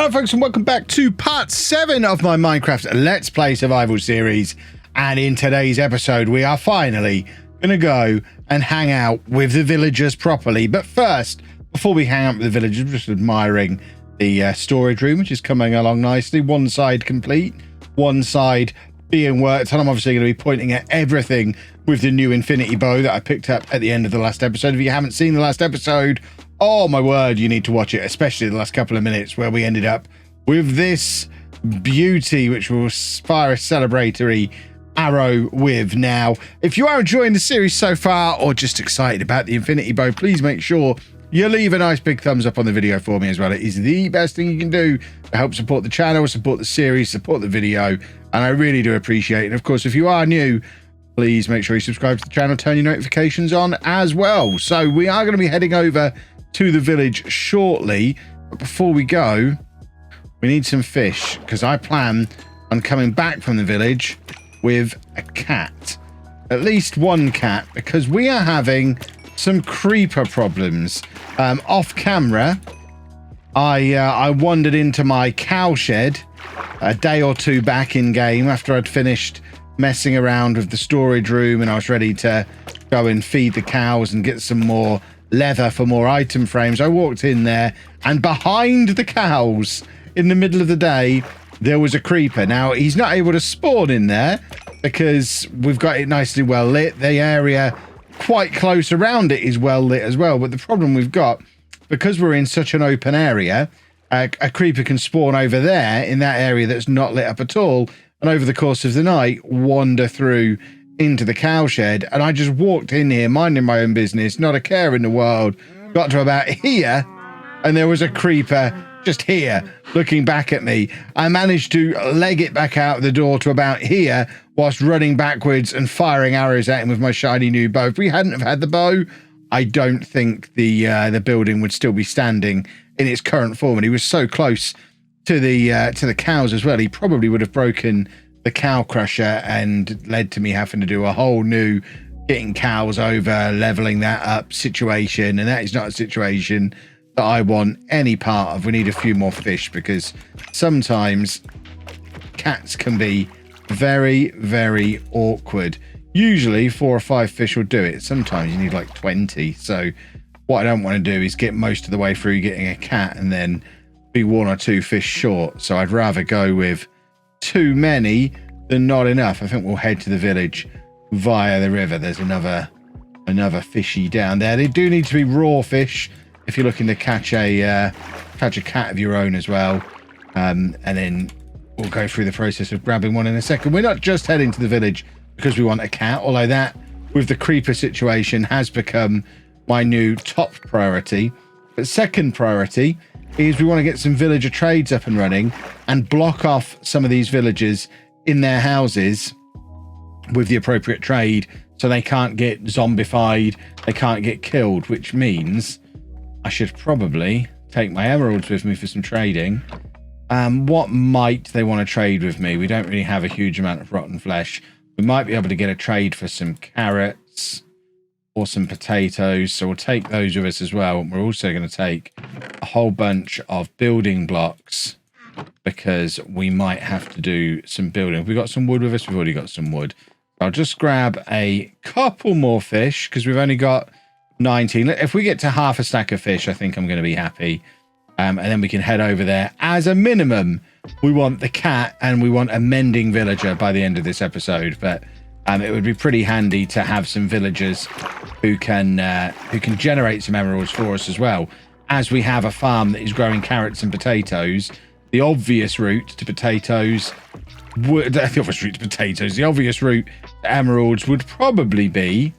Hello folks and welcome back to part 7 of my Minecraft Let's Play Survival series. And in today's episode we are finally going to go and hang out with the villagers properly. But first, before we hang out with the villagers, we're just admiring the storage room, which is coming along nicely. One side complete, one side being worked on. I'm obviously going to be pointing at everything with the new infinity bow that I picked up at the end of the last episode. If you haven't seen the last episode, oh my word, you need to watch it, especially the last couple of minutes where we ended up with this beauty, which will fire a celebratory arrow with. Now, if you are enjoying the series so far or just excited about the infinity bow, please make sure you leave a nice big thumbs up on the video for me as well. It is the best thing you can do to help support the channel, support the series, support the video, and I really do appreciate it. And of course, if you are new, please make sure you subscribe to the channel, turn your notifications on as well. So we are going to be heading over to the village shortly, but before we go, we need some fish, because I plan on coming back from the village with a cat, at least one cat, because we are having some creeper problems. Off camera, I wandered into my cow shed a day or two back in game after I'd finished messing around with the storage room and I was ready to go and feed the cows and get some more leather for more item frames. I walked in there, and behind the cows in the middle of the day there was a creeper. Now he's not able to spawn in there because we've got it nicely well lit. The area quite close around it is well lit as well, but the problem we've got, because we're in such an open area, a creeper can spawn over there in that area that's not lit up at all, and over the course of the night wander through into the cow shed. And I just walked in here minding my own business, not a care in the world, got to about here and there was a creeper just here looking back at me. I managed to leg it back out the door to about here whilst running backwards and firing arrows at him with my shiny new bow. If we hadn't have had the bow, I don't think the building would still be standing in its current form. And he was so close to the cows as well, he probably would have broken the cow crusher and led to me having to do a whole new getting cows over, leveling that up situation, and that is not a situation that I want any part of. We need a few more fish, because sometimes cats can be very, very awkward. Usually 4 or 5 fish will do it. Sometimes you need like 20. So what I don't want to do is get most of the way through getting a cat and then be 1 or 2 fish short. So I'd rather go with too many than not enough. I think we'll head to the village via the river. There's another fishy down there. They do need to be raw fish if you're looking to catch a cat of your own as well. And then we'll go through the process of grabbing one in a second. We're not just heading to the village because we want a cat, although that, with the creeper situation, has become my new top priority. But second priority is we want to get some villager trades up and running and block off some of these villagers in their houses with the appropriate trade so they can't get zombified, they can't get killed, which means I should probably take my emeralds with me for some trading. What might they want to trade with me? We don't really have a huge amount of rotten flesh. We might be able to get a trade for some carrots or some potatoes, so we'll take those with us as well. We're also going to take a whole bunch of building blocks because we might have to do some building. We've got some wood with us. We've already got some wood. I'll just grab a couple more fish because we've only got 19. If we get to half a stack of fish, I think I'm going to be happy. And then we can head over there. As a minimum, we want the cat and we want a mending villager by the end of this episode. But it would be pretty handy to have some villagers who can generate some emeralds for us as well. As we have a farm that is growing carrots and potatoes, the obvious route to potatoes would, the obvious route to emeralds would probably be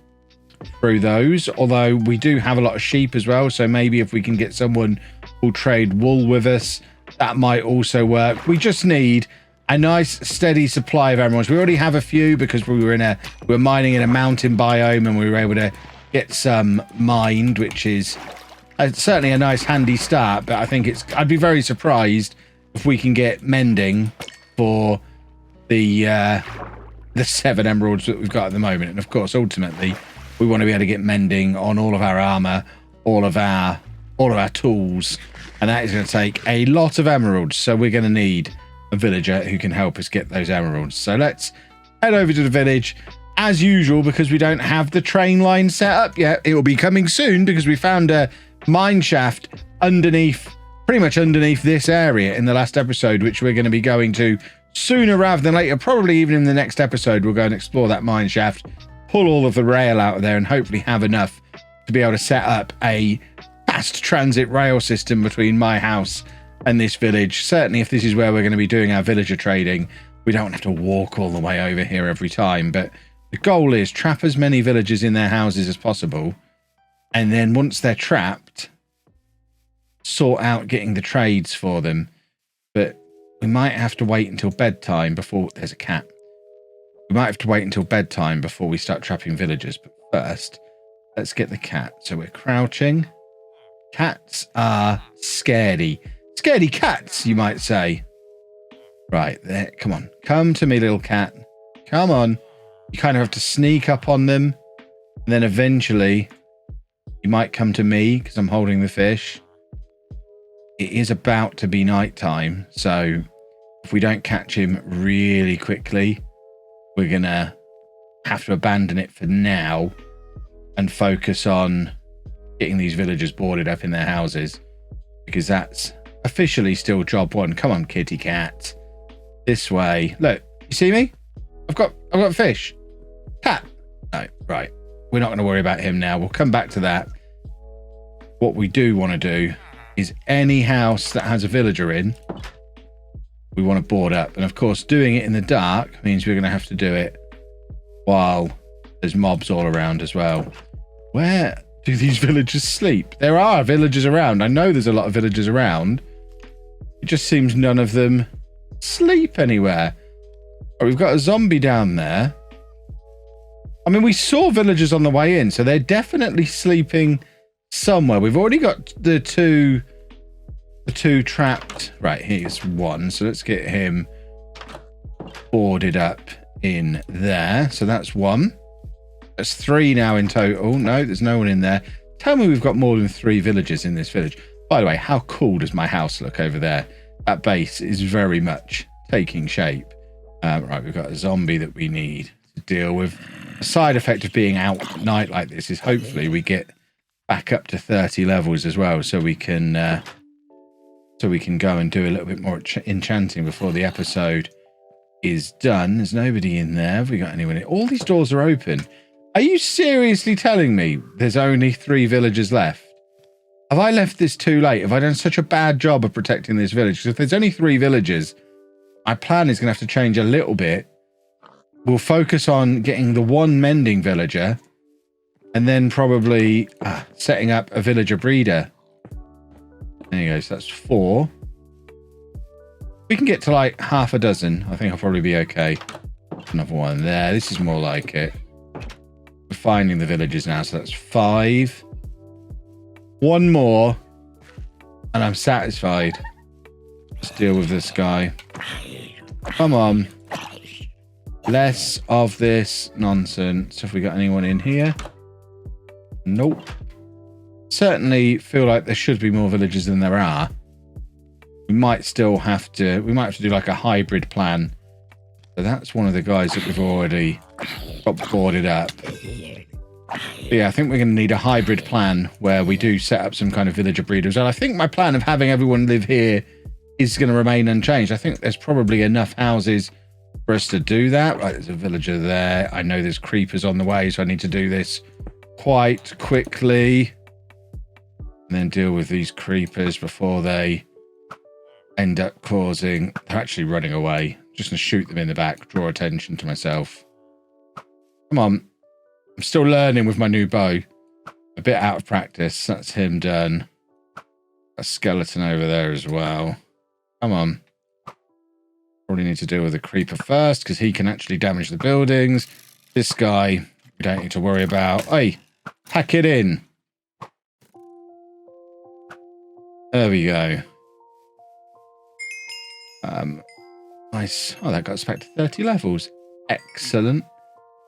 through those, although we do have a lot of sheep as well, so maybe if we can get someone who'll trade wool with us, that might also work. We just need a nice steady supply of emeralds. We already have a few because we were mining in a mountain biome and we were able to get some mined, which is certainly a nice handy start. But I think I'd be very surprised if we can get mending for the 7 emeralds that we've got at the moment. And of course, ultimately, we want to be able to get mending on all of our armor, all of our tools, And that is going to take a lot of emeralds. So we're going to need a villager who can help us get those emeralds. So let's head over to the village as usual, because we don't have the train line set up yet. It will be coming soon because we found a mine shaft underneath, pretty much underneath this area in the last episode, which we're going to be going to sooner rather than later. Probably even in the next episode, we'll go and explore that mine shaft, pull all of the rail out of there, and hopefully have enough to be able to set up a fast transit rail system between my house and this village. Certainly if this is where we're going to be doing our villager trading, we don't have to walk all the way over here every time. But the goal is trap as many villagers in their houses as possible, and then once they're trapped, sort out getting the trades for them. But we might have to wait until bedtime before... There's a cat. We might have to wait until bedtime before we start trapping villagers. But first, let's get the cat. So we're crouching. Cats are scaredy. Scaredy cats, you might say. Right, there. Come on. Come to me, little cat. Come on. You kind of have to sneak up on them. And then eventually, you might come to me because I'm holding the fish. It is about to be nighttime. So if we don't catch him really quickly, we're going to have to abandon it for now and focus on getting these villagers boarded up in their houses, because that's officially still job one. Come on, kitty cat. This way. Look, you see me? I've got fish. Cat. No, right. We're not going to worry about him now. We'll come back to that. What we do want to do is any house that has a villager in, we want to board up. And of course, doing it in the dark means we're going to have to do it while there's mobs all around as well. Where do these villagers sleep? There are villagers around. I know there's a lot of villagers around. It just seems none of them sleep anywhere. Oh, we've got a zombie down there. I mean, we saw villagers on the way in, so they're definitely sleeping somewhere. We've already got the two trapped. Right, here's one. So let's get him boarded up in there. So that's one. That's three now in total. No, there's no one in there. Tell me we've got more than 3 villagers in this village. By the way, how cool does my house look over there? That base is very much taking shape. Right, we've got a zombie that we need to deal with. A side effect of being out at night like this is hopefully we get back up to 30 levels as well, so we can go and do a little bit more enchanting before the episode is done. There's nobody in there. Have we got anyone in? All these doors are open. Are you seriously telling me there's only 3 villagers left? Have I left this too late? Have I done such a bad job of protecting this village? Because if there's only 3 villagers, my plan is going to have to change a little bit. We'll focus on getting the 1 mending villager and then probably setting up a villager breeder. There you go. So that's 4. We can get to like half a dozen. I think I'll probably be okay. Another one there. This is more like it. We're finding the villagers now. So that's 5. 1 more. And I'm satisfied. Let's deal with this guy. Come on. Less of this nonsense. Have we got anyone in here? Nope. Certainly feel like there should be more villagers than there are. We might have to do like a hybrid plan. So that's one of the guys that we've already got boarded up. But yeah, I think we're going to need a hybrid plan where we do set up some kind of villager breeders. And I think my plan of having everyone live here is going to remain unchanged. I think there's probably enough houses for us to do that. Right, there's a villager there. I know there's creepers on the way, so I need to do this quite quickly. And then deal with these creepers before they end up causing... They're actually running away. Just going to shoot them in the back, draw attention to myself. Come on. I'm still learning with my new bow. A bit out of practice. That's him done. A skeleton over there as well. Come on. Probably need to deal with the creeper first because he can actually damage the buildings. This guy, we don't need to worry about. Hey, hack it in. There we go. Nice. Oh, that got us back to 30 levels. Excellent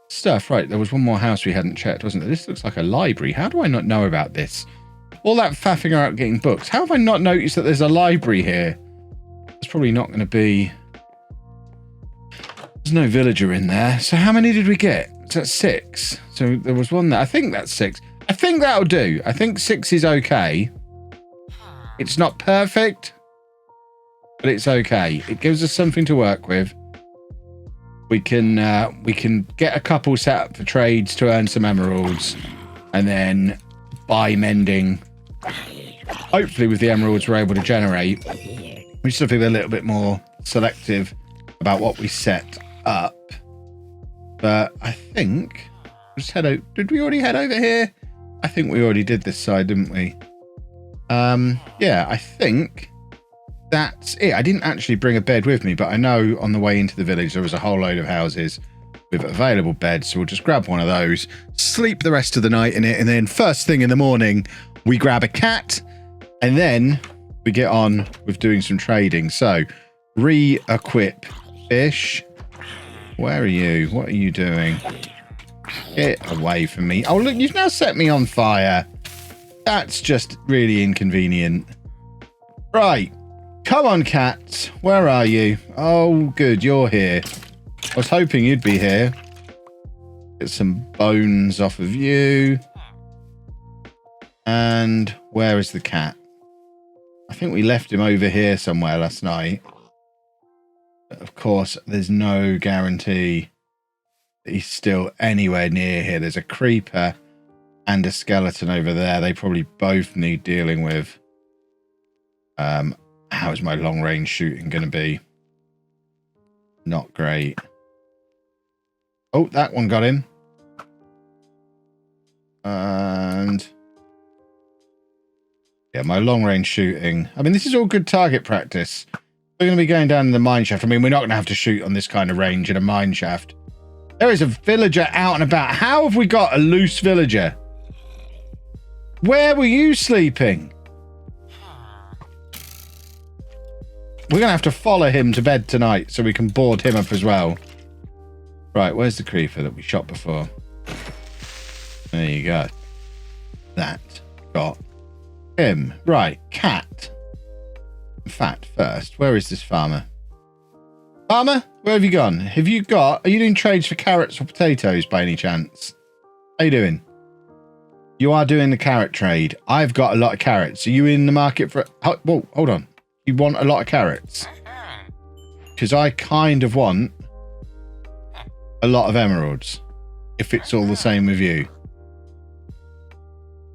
stuff. Right, there was one more house we hadn't checked, wasn't there? This looks like a library. How do I not know about this? all that faffing around getting books. How have I not noticed that there's a library here? It's probably not going to be... There's no villager in there. So how many did we get? So that's 6. So there was one there. I think that's 6. I think that'll do. I think 6 is okay. It's not perfect, but it's okay. It gives us something to work with. We can get a couple set up for trades to earn some emeralds, and then buy mending. Hopefully with the emeralds we're able to generate. We just have to be a little bit more selective about what we set up. But I think just head out. Did we already head over here? I think we already did this side, didn't we? Yeah, I think that's it. I didn't actually bring a bed with me, but I know on the way into the village there was a whole load of houses with available beds, so we'll just grab one of those, sleep the rest of the night in it, and then first thing in the morning we grab a cat, and then we get on with doing some trading. So re-equip fish. Where are you? What are you doing? Get away from me. Oh look, you've now set me on fire. That's just really inconvenient. Right. Come on, cat. Where are you? Oh, good. You're here. I was hoping you'd be here. Get some bones off of you. And where is the cat? I think we left him over here somewhere last night. But of course, there's no guarantee that he's still anywhere near here. There's a creeper and a skeleton over there. They probably both need dealing with. How is my long range shooting going to be? Not great. Oh, that one got him. And yeah, my long range shooting. I mean, this is all good target practice. We're going to be going down in the mine shaft. I mean, we're not going to have to shoot on this kind of range in a mine shaft. There is a villager out and about. How have we got a loose villager? Where were you sleeping? We're going to have to follow him to bed tonight so we can board him up as well. Right, where's the creeper that we shot before? There you go. That got him. Right, cat. In fact, first, where is this farmer? Farmer, where have you gone? Have you got... Are you doing trades for carrots or potatoes by any chance? How you doing? You are doing the carrot trade. I've got a lot of carrots. Are you in the market for... Whoa, hold on. You want a lot of carrots? Because I kind of want a lot of emeralds. If it's all the same with you.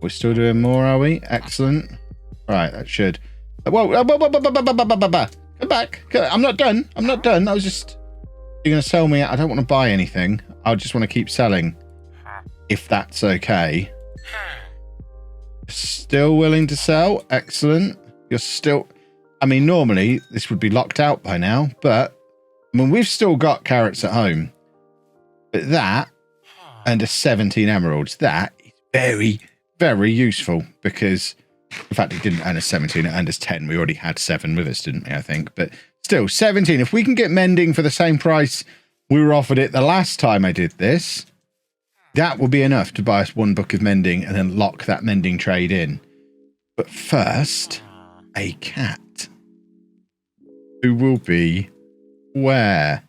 We're still doing more, are we? Excellent. Right, that should... Whoa, come back. I'm not done. I'm not done. I was just... You're going to sell me... I don't want to buy anything. I just want to keep selling. If that's okay. Still willing to sell? Excellent. You're still... I mean, normally this would be locked out by now, but I mean, we've still got carrots at home. But that and a 17 emeralds, that is very, very useful because, in fact, it didn't earn us 17, it earned us 10. We already had 7 with us, didn't we, I think? But still, 17. If we can get mending for the same price we were offered it the last time I did this, that will be enough to buy us 1 book of mending and then lock that mending trade in. But first, a cat. Who will be where?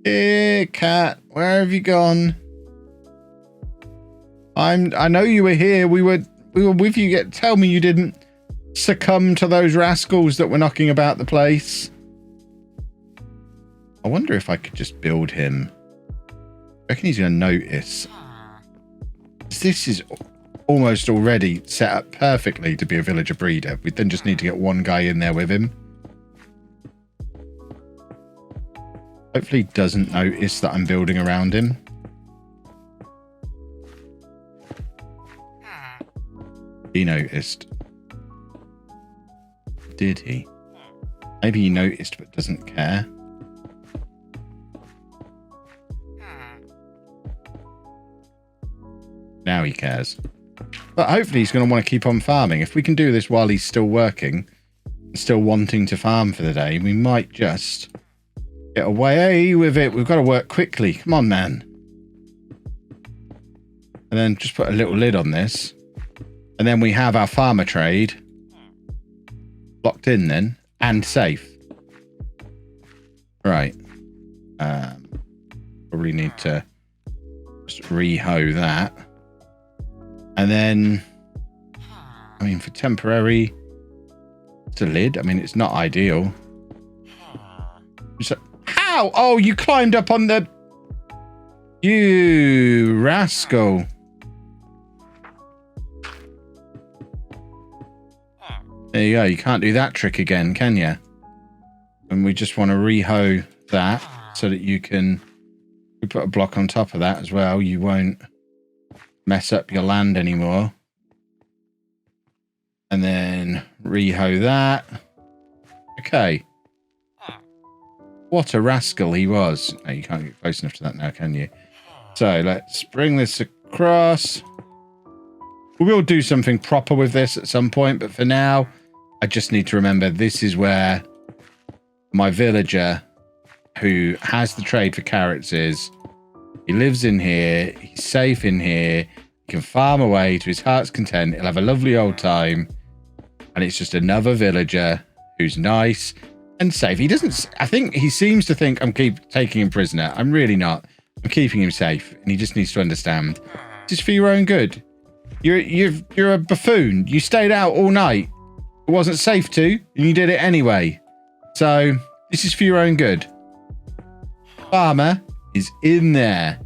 Hey, cat, where have you gone? I know you were here. We were with you. Tell me you didn't succumb to those rascals that were knocking about the place. I wonder if I could just build him. I reckon he's going to notice. This is almost already set up perfectly to be a villager breeder. We then just need to get 1 guy in there with him. Hopefully he doesn't notice that I'm building around him. He noticed. Did he? Maybe he noticed but doesn't care. Now he cares. But hopefully he's going to want to keep on farming. If we can do this while he's still working, still wanting to farm for the day, we might just get away with it. We've got to work quickly. Come on, man. And then just put a little lid on this. And then we have our farmer trade locked in then and safe. Right. Probably need to just rehoe that. And then, I mean, for temporary, it's a lid. I mean, it's not ideal. So, how? Oh, you climbed up on the... You rascal. There you go. You can't do that trick again, can you? And we just want to rehoe that so that you can... We put a block on top of that as well. You won't mess up your land anymore. And then rehoe that. Okay. What a rascal he was. No, you can't get close enough to that now, can you? So let's bring this across. We will do something proper with this at some point, but for now, I just need to remember this is where my villager who has the trade for carrots is. He lives in here. He's safe in here. He can farm away to his heart's content. He'll have a lovely old time. And it's just another villager who's nice and safe. He doesn't... I think he seems to think I'm taking him prisoner. I'm really not. I'm keeping him safe. And he just needs to understand. This is for your own good. You're a buffoon. You stayed out all night. It wasn't safe to. And you did it anyway. So, this is for your own good. Farmer is in there.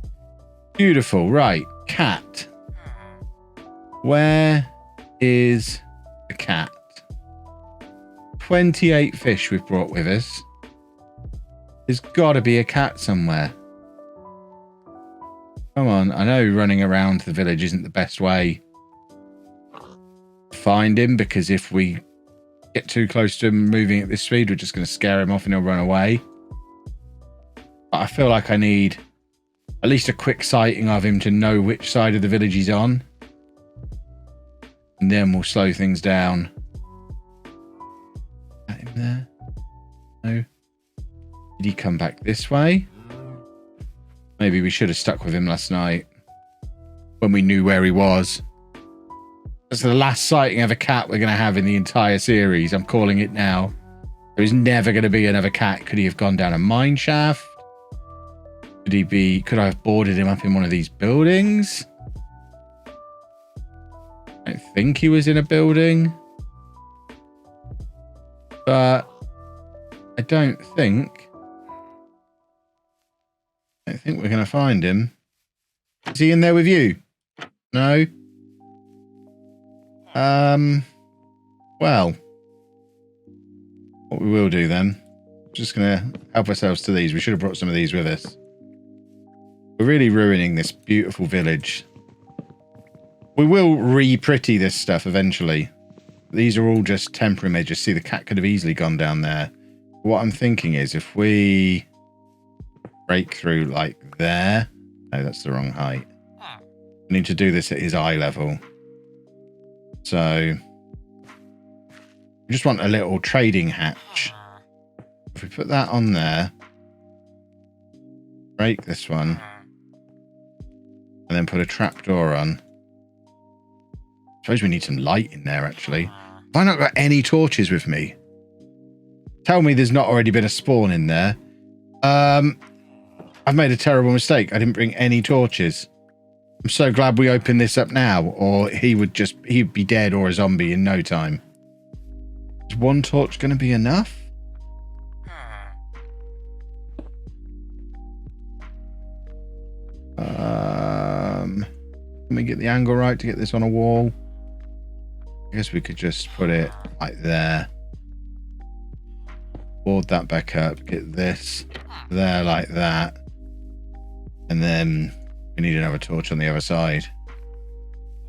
Beautiful. Right. Cat. Where is the cat? 28 fish we've brought with us. There's got to be a cat somewhere. Come on. I know running around the village isn't the best way to find him, because if we get too close to him moving at this speed, we're just going to scare him off and he'll run away. But I feel like I need at least a quick sighting of him to know which side of the village he's on. And then we'll slow things down. Is that him there? No. Did he come back this way? Maybe we should have stuck with him last night when we knew where he was. That's the last sighting of a cat we're going to have in the entire series. I'm calling it now. There is never going to be another cat. Could he have gone down a mine shaft? Could I have boarded him up in one of these buildings? I don't think he was in a building. But I don't think we're going to find him. Is he in there with you? No? Well, what we will do then, just going to help ourselves to these. We should have brought some of these with us. We're really ruining this beautiful village. We will re-pretty this stuff eventually. These are all just temporary measures. See, the cat could have easily gone down there. What I'm thinking is if we break through like there. No, that's the wrong height. We need to do this at his eye level. So we just want a little trading hatch. If we put that on there, break this one, and then put a trapdoor on. I suppose we need some light in there, actually. Have I not got any torches with me? Tell me there's not already been a spawn in there. I've made a terrible mistake. I didn't bring any torches. I'm so glad we opened this up now, or he'd be dead or a zombie in no time. Is one torch going to be enough? Let me get the angle right to get this on a wall. I guess we could just put it like there. Board that back up. Get this there like that. And then we need another torch on the other side.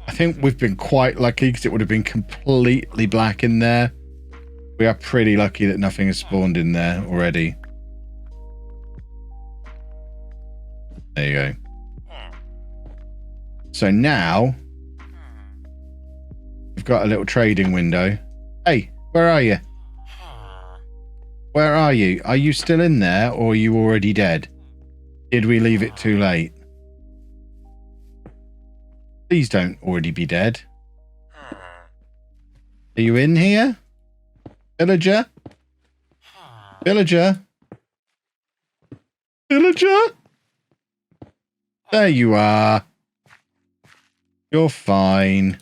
I think we've been quite lucky because it would have been completely black in there. We are pretty lucky that nothing has spawned in there already. There you go. So now we've got a little trading window. Hey, where are you? Where are you? Are you still in there or are you already dead? Did we leave it too late? Please don't already be dead. Are you in here? Villager? Villager? Villager? There you are. You're fine.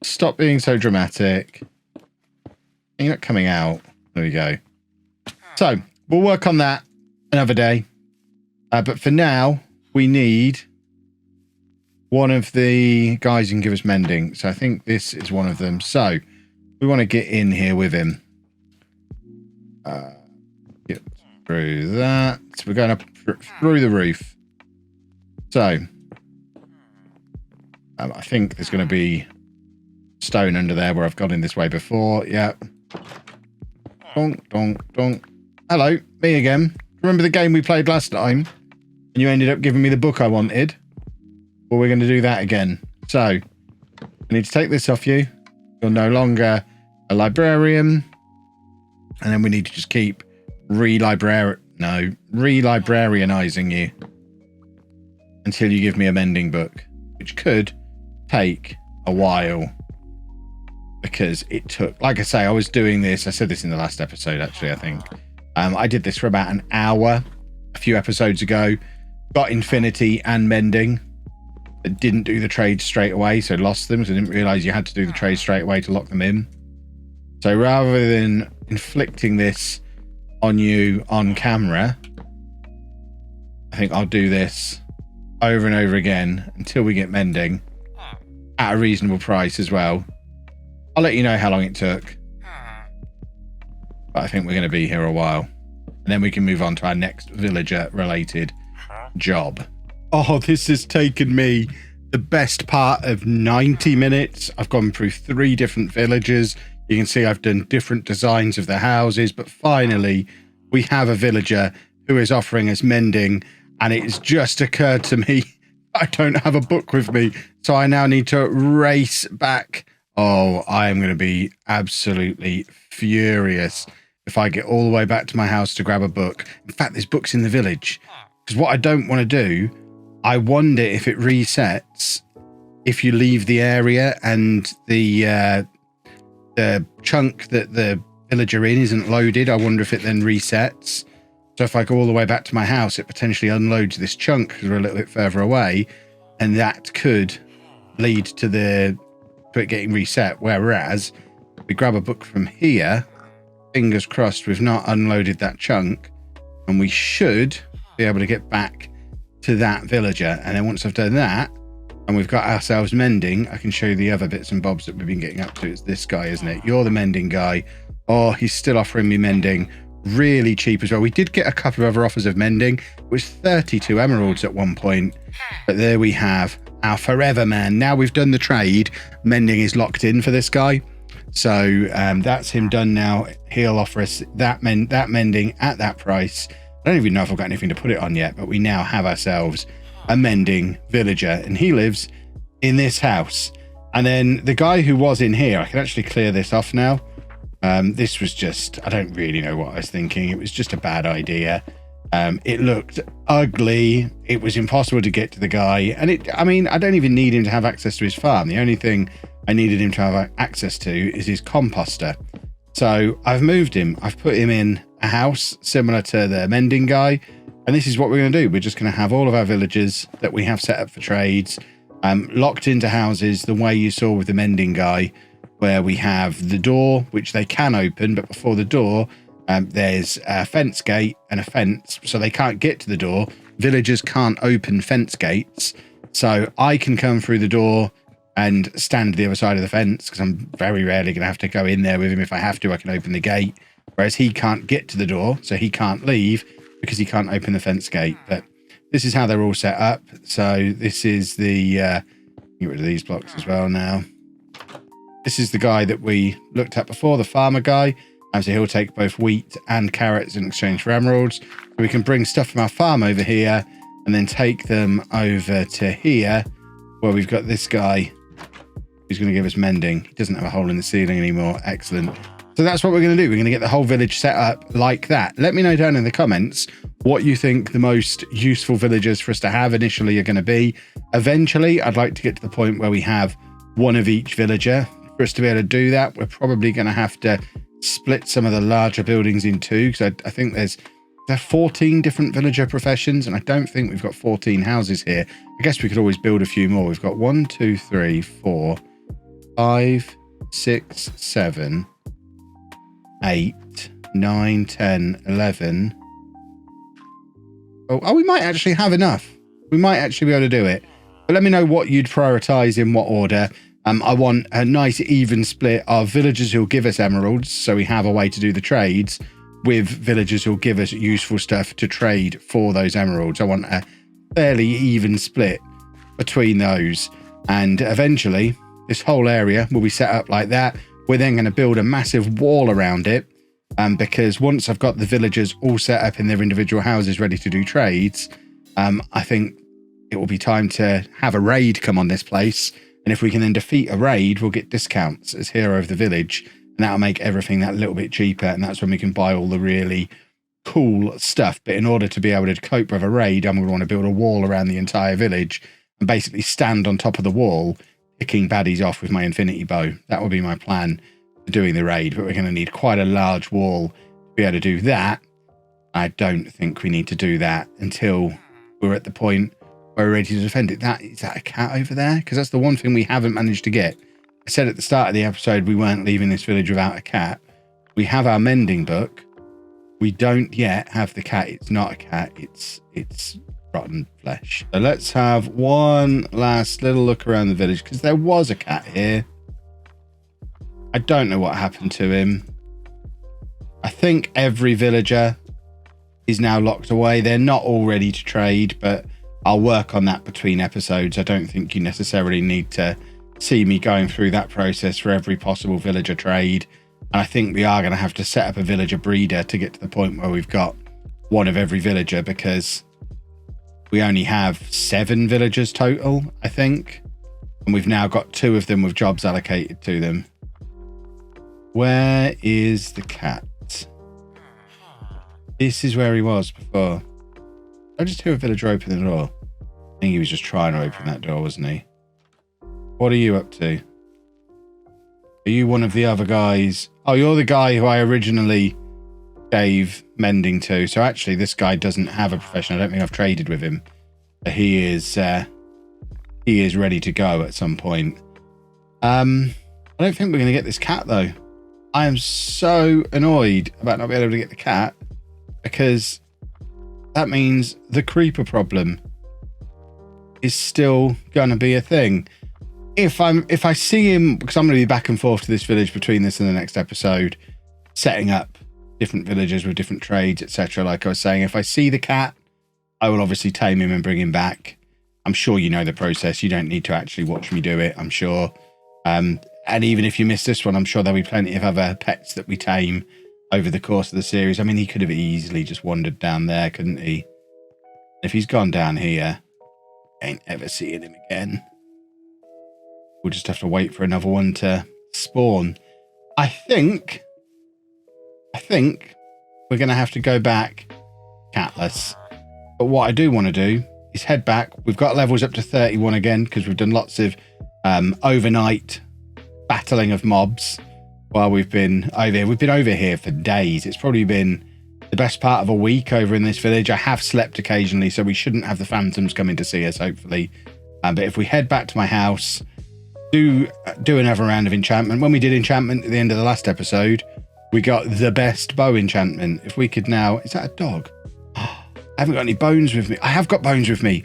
Stop being so dramatic. You're not coming out. There we go. So, we'll work on that another day. But for now, we need one of the guys who can give us mending. So I think this is one of them. So, we want to get in here with him. Get through that. We're going up through the roof. So, I think there's going to be stone under there where I've gone in this way before. Yeah. Donk, donk, donk. Hello, me again. Remember the game we played last time? And you ended up giving me the book I wanted? Well, we're going to do that again. So, I need to take this off you. You're no longer a librarian. And then we need to just keep re-librarianizing you until you give me a mending book, which could take a while because it took, like I say, I was doing this. I said this in the last episode, actually, I think. I did this for about an hour a few episodes ago, got Infinity and Mending, but didn't do the trades straight away, so lost them. So I didn't realize you had to do the trades straight away to lock them in. So rather than inflicting this on you on camera, I think I'll do this over and over again until we get Mending at a reasonable price as well. I'll let you know how long it took, but I think we're going to be here a while, and then we can move on to our next villager related job. Oh, this has taken me the best part of 90 minutes. I've gone through 3 different villages. You can see I've done different designs of the houses, but finally we have a villager who is offering us mending, and it's just occurred to me I don't have a book with me, so I now need to race back. Oh, I am going to be absolutely furious if I get all the way back to my house to grab a book. In fact, there's books in the village, because what I don't want to do, I wonder if it resets if you leave the area and the chunk that the villager in isn't loaded. I wonder if it then resets. So if I go all the way back to my house, it potentially unloads this chunk because we're a little bit further away, and that could lead to it getting reset. Whereas we grab a book from here, fingers crossed we've not unloaded that chunk, and we should be able to get back to that villager. And then once I've done that and we've got ourselves mending, I can show you the other bits and bobs that we've been getting up to. It's this guy, isn't it? You're the mending guy. Oh, he's still offering me mending. Really cheap as well. We did get a couple of other offers of mending. It was 32 emeralds at one point, but there we have our forever man. Now we've done the trade, mending is locked in for this guy, so that's him done now. He'll offer us that mending at that price. I don't even know if I've got anything to put it on yet, but we now have ourselves a mending villager, and he lives in this house. And then the guy who was in here, I can actually clear this off now. This was just, I don't really know what I was thinking. It was just a bad idea. It looked ugly. It was impossible to get to the guy. And I mean, I don't even need him to have access to his farm. The only thing I needed him to have access to is his composter. So I've moved him. I've put him in a house similar to the mending guy. And this is what we're going to do. We're just going to have all of our villagers that we have set up for trades, locked into houses the way you saw with the mending guy, where we have the door, which they can open, but before the door, there's a fence gate and a fence, so they can't get to the door. Villagers can't open fence gates, so I can come through the door and stand the other side of the fence, because I'm very rarely going to have to go in there with him. If I have to, I can open the gate, whereas he can't get to the door, so he can't leave because he can't open the fence gate. But this is how they're all set up. So this is the, get rid of these blocks as well now. This is the guy that we looked at before, the farmer guy. And so he'll take both wheat and carrots in exchange for emeralds. So we can bring stuff from our farm over here and then take them over to here, where we've got this guy who's going to give us mending. He doesn't have a hole in the ceiling anymore. Excellent. So that's what we're going to do. We're going to get the whole village set up like that. Let me know down in the comments what you think the most useful villagers for us to have initially are going to be. Eventually, I'd like to get to the point where we have one of each villager for us to be able to do that, we're probably going to have to split some of the larger buildings in two, because I think there are 14 different villager professions, and I don't think we've got 14 houses here. I guess we could always build a few more. We've got 1, 2, 3, 4, 5, 6, 7, 8, 9, 10, 11. Oh, we might actually have enough. We might actually be able to do it. But let me know what you'd prioritize in what order. I want a nice even split of villagers who'll give us emeralds, so we have a way to do the trades, with villagers who'll give us useful stuff to trade for those emeralds. I want a fairly even split between those. And eventually, this whole area will be set up like that. We're then going to build a massive wall around it. Because once I've got the villagers all set up in their individual houses ready to do trades, I think it will be time to have a raid come on this place. And if we can then defeat a raid, we'll get discounts as hero of the village. And that'll make everything that little bit cheaper. And that's when we can buy all the really cool stuff. But in order to be able to cope with a raid, I'm going to want to build a wall around the entire village and basically stand on top of the wall, picking baddies off with my infinity bow. That will be my plan for doing the raid. But we're going to need quite a large wall to be able to do that. I don't think we need to do that until we're at the point where we're ready to defend it. Is that a cat over there? Because that's the one thing we haven't managed to get. I said at the start of the episode we weren't leaving this village without a cat. We have our mending book. We don't yet have the cat. It's not a cat. It's rotten flesh. So let's have one last little look around the village, because there was a cat here. I don't know what happened to him. I think every villager is now locked away. They're not all ready to trade, but I'll work on that between episodes. I don't think you necessarily need to see me going through that process for every possible villager trade. And I think we are going to have to set up a villager breeder to get to the point where we've got one of every villager, because we only have 7 villagers total, I think. And we've now got 2 of them with jobs allocated to them. Where is the cat? This is where he was before. I just hear a villager open the door. I think he was just trying to open that door, wasn't he? What are you up to? Are you one of the other guys? Oh, you're the guy who I originally gave mending to. So actually, this guy doesn't have a profession. I don't think I've traded with him. But he is ready to go at some point. I don't think we're going to get this cat, though. I am so annoyed about not being able to get the cat, because that means the creeper problem is still going to be a thing. If I see him, because I'm going to be back and forth to this village between this and the next episode, setting up different villagers with different trades, etc. Like I was saying, if I see the cat, I will obviously tame him and bring him back. I'm sure you know the process. You don't need to actually watch me do it, I'm sure. And even if you miss this one, I'm sure there'll be plenty of other pets that we tame over the course of the series. I mean, he could have easily just wandered down there, couldn't he? If he's gone down here, ain't ever seeing him again. We'll just have to wait for another one to spawn. I think we're going to have to go back catless. But what I do want to do is head back. We've got levels up to 31 again, because we've done lots of overnight battling of mobs while we've been over here. We've been over here for days. It's probably been the best part of a week over in this village. I have slept occasionally, so we shouldn't have the phantoms coming to see us, hopefully. But if we head back to my house, do another round of enchantment. When we did enchantment at the end of the last episode, we got the best bow enchantment. If we could now... Is that a dog? I haven't got any bones with me. I have got bones with me.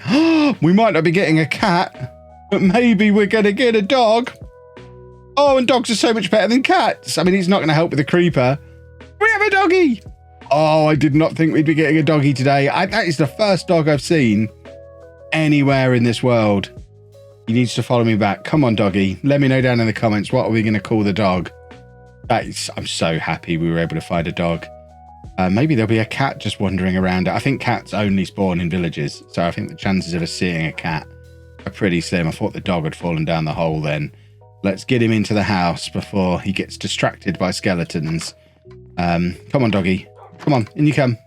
We might not be getting a cat, but maybe we're going to get a dog. Oh, and dogs are so much better than cats. I mean, he's not going to help with the creeper. We have a doggy. Oh, I did not think we'd be getting a doggy today. That is the first dog I've seen anywhere in this world. He needs to follow me back. Come on, doggy. Let me know down in the comments, what are we going to call the dog? I'm so happy we were able to find a dog. Maybe there'll be a cat just wandering around. I think cats only spawn in villages, so I think the chances of us seeing a cat are pretty slim. I thought the dog had fallen down the hole then. Let's get him into the house before he gets distracted by skeletons. Come on, doggy. Come on, in you come.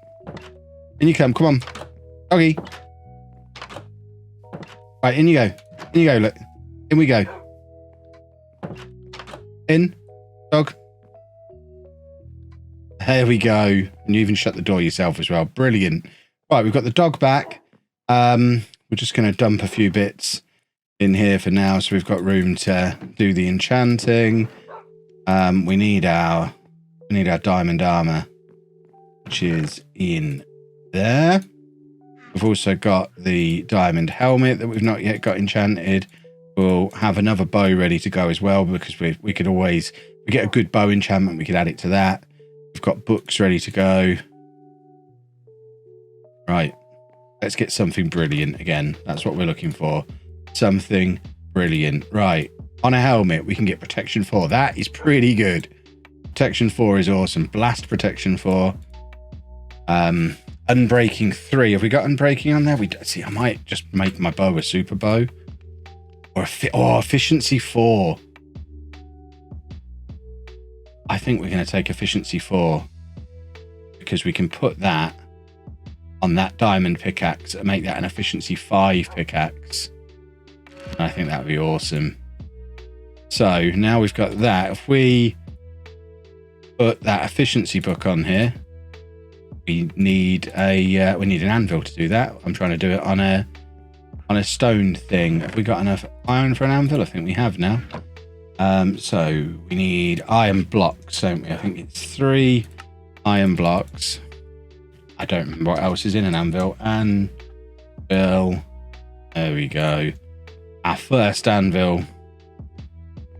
In you come, come on. Doggy. Right, in you go. In you go, look. In we go. In. Dog. There we go. And you even shut the door yourself as well. Brilliant. Right, we've got the dog back. We're just going to dump a few bits in here for now, so we've got room to do the enchanting. We need our diamond armor, which is in there. We've also got the diamond helmet that we've not yet got enchanted. We'll have another bow ready to go as well, because we could always, we get a good bow enchantment, we could add it to that. We've got books ready to go. Right, let's get something brilliant again. That's what we're looking for. Something brilliant. Right, on a helmet we can get protection 4. That is pretty good. Protection 4 is awesome. Blast protection 4. Unbreaking 3. Have we got unbreaking on there? We see. I might just make my bow a super bow, or efficiency 4. I think we're going to take efficiency 4, because we can put that on that diamond pickaxe and make that an efficiency 5 pickaxe. I think that would be awesome. So now we've got that. If we put that efficiency book on here, we need an anvil to do that. I'm trying to do it on a stone thing. Have we got enough iron for an anvil? I think we have now. So we need iron blocks, don't we? I think it's 3 iron blocks. I don't remember what else is in an anvil. Anvil. There we go. Our first anvil.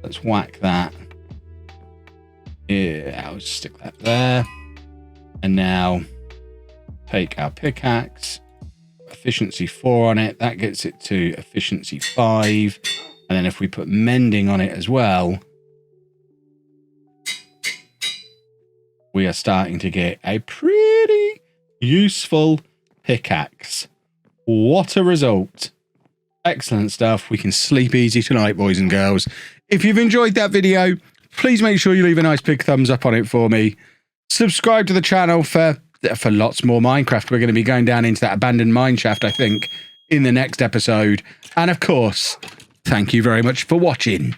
Let's whack that. Yeah, I'll just stick that there. And now take our pickaxe. Efficiency 4 on it. That gets it to efficiency 5. And then if we put mending on it as well, we are starting to get a pretty useful pickaxe. What a result. Excellent stuff. We can sleep easy tonight, boys and girls. If you've enjoyed that video, please make sure you leave a nice big thumbs up on it for me. Subscribe to the channel for lots more Minecraft. We're going to be going down into that abandoned mine shaft, I think, in the next episode. And of course, thank you very much for watching.